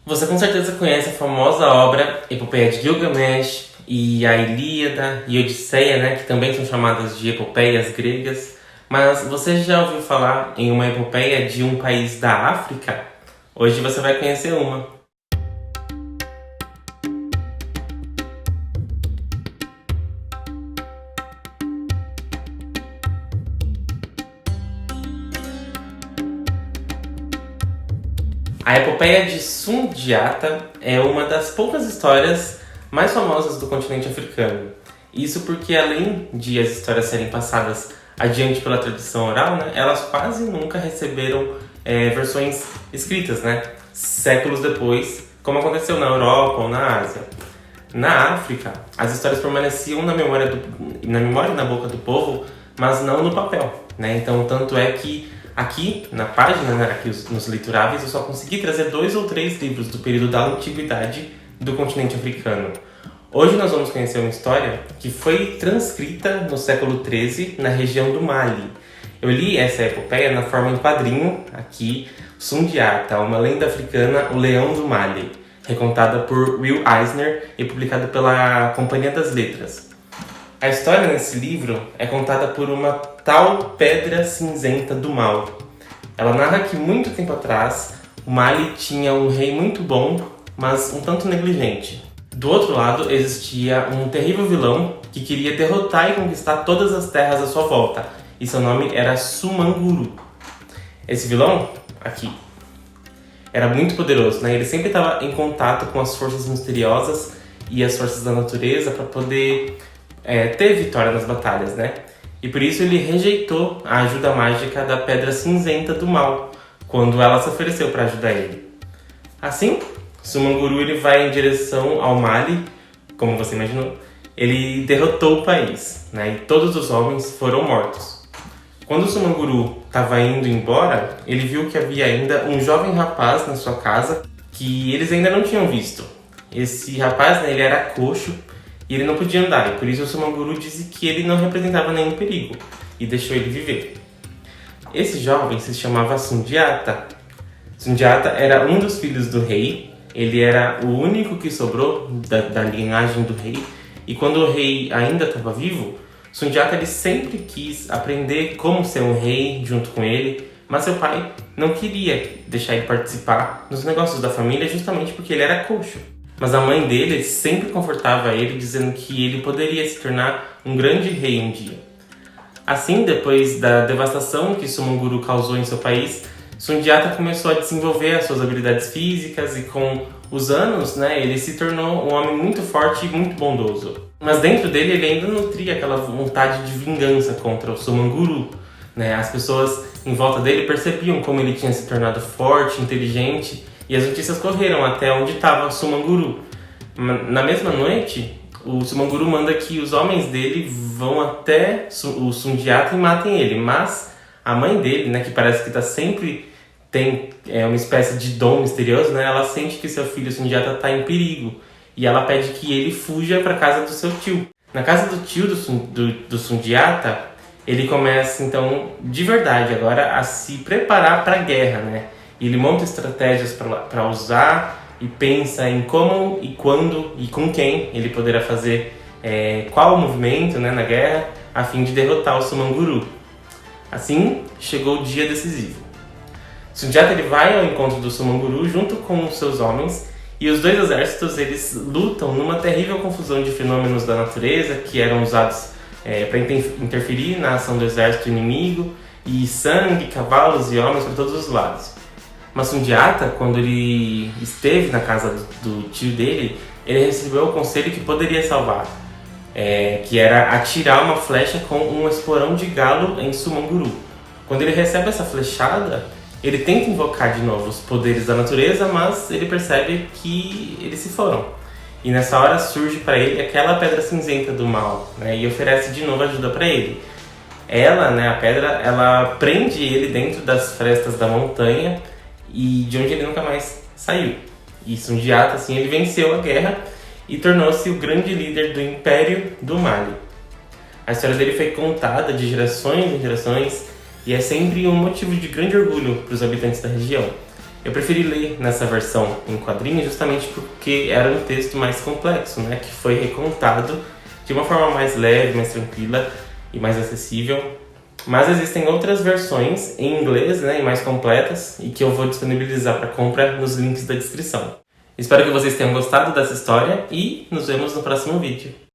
Você com certeza conhece a famosa obra Epopeia de Gilgamesh e a Ilíada e Odisseia, né, que também são chamadas de epopeias gregas. Mas você já ouviu falar em uma epopeia de um país da África? Hoje você vai conhecer uma. A epopeia de Sundiata é uma das poucas histórias mais famosas do continente africano. Isso porque, além de as histórias serem passadas adiante pela tradição oral, né, elas quase nunca receberam versões escritas, né, séculos depois, como aconteceu na Europa ou na Ásia. Na África, as histórias permaneciam na memória e na boca do povo, mas não no papel, né? Então, tanto é que aqui na página, né, aqui nos leituráveis, eu só consegui trazer 2 ou 3 livros do período da antiguidade do continente africano. Hoje nós vamos conhecer uma história que foi transcrita no século XIII na região do Mali. Eu li essa epopeia na forma em quadrinho, aqui, Sundiata, uma lenda africana, o Leão do Mali, recontada por Will Eisner e publicada pela Companhia das Letras. A história nesse livro é contada por uma tal Pedra Cinzenta do Mal. Ela narra que muito tempo atrás, o Mali tinha um rei muito bom, mas um tanto negligente. Do outro lado, existia um terrível vilão que queria derrotar e conquistar todas as terras à sua volta, e seu nome era Sumanguru. Esse vilão, aqui, era muito poderoso, né? Ele sempre estava em contato com as forças misteriosas e as forças da natureza para poder ter vitória nas batalhas, né? E por isso ele rejeitou a ajuda mágica da Pedra Cinzenta do Mal, quando ela se ofereceu para ajudar ele. Assim, Sumanguru ele vai em direção ao Mali, como você imaginou. Ele derrotou o país, né? E todos os homens foram mortos. Quando Sumanguru estava indo embora, ele viu que havia ainda um jovem rapaz na sua casa que eles ainda não tinham visto. Esse rapaz, né, ele era coxo e ele não podia andar, e por isso o Sumanguru disse que ele não representava nenhum perigo e deixou ele viver. Esse jovem se chamava Sundiata. Sundiata era um dos filhos do rei, ele era o único que sobrou da linhagem do rei, e quando o rei ainda estava vivo, Sundiata ele sempre quis aprender como ser um rei junto com ele, mas seu pai não queria deixar ele participar dos negócios da família justamente porque ele era coxo. Mas a mãe dele sempre confortava ele, dizendo que ele poderia se tornar um grande rei um dia. Assim, depois da devastação que Sumanguru causou em seu país, Sundiata começou a desenvolver as suas habilidades físicas e com os anos, né, ele se tornou um homem muito forte e muito bondoso. Mas dentro dele ele ainda nutria aquela vontade de vingança contra o Sumanguru, né? As pessoas em volta dele percebiam como ele tinha se tornado forte, inteligente, e as notícias correram até onde estava Sumanguru. Na mesma noite, o Sumanguru manda que os homens dele vão até o Sundiata e matem ele. Mas a mãe dele, né, que parece que tem uma espécie de dom misterioso, né, ela sente que seu filho Sundiata está em perigo. E ela pede que ele fuja para a casa do seu tio. Na casa do tio do Sundiata, ele começa então, de verdade, agora a se preparar para a guerra, né? Ele monta estratégias para usar e pensa em como e quando e com quem ele poderá fazer qual o movimento, né, na guerra, a fim de derrotar o Sumanguru. Assim, chegou o dia decisivo. Sundiata ele vai ao encontro do Sumanguru junto com os seus homens, e os 2 exércitos eles lutam numa terrível confusão de fenômenos da natureza que eram usados para interferir na ação do exército inimigo, e sangue, cavalos e homens para todos os lados. Mas Sundiata, quando ele esteve na casa do tio dele, ele recebeu o conselho que poderia salvar, que era atirar uma flecha com um esporão de galo em Sumanguru. Quando ele recebe essa flechada, ele tenta invocar de novo os poderes da natureza, mas ele percebe que eles se foram. E nessa hora surge para ele aquela Pedra Cinzenta do Mal, né, e oferece de novo ajuda para ele. Ela, né, a pedra, ela prende ele dentro das frestas da montanha, e de onde ele nunca mais saiu. E Sundiata, assim, ele venceu a guerra e tornou-se o grande líder do Império do Mali. A história dele foi contada de gerações em gerações e é sempre um motivo de grande orgulho para os habitantes da região. Eu preferi ler nessa versão em quadrinhos justamente porque era um texto mais complexo, né? Que foi recontado de uma forma mais leve, mais tranquila e mais acessível. Mas existem outras versões em inglês, né, e mais completas, e que eu vou disponibilizar para compra nos links da descrição. Espero que vocês tenham gostado dessa história e nos vemos no próximo vídeo.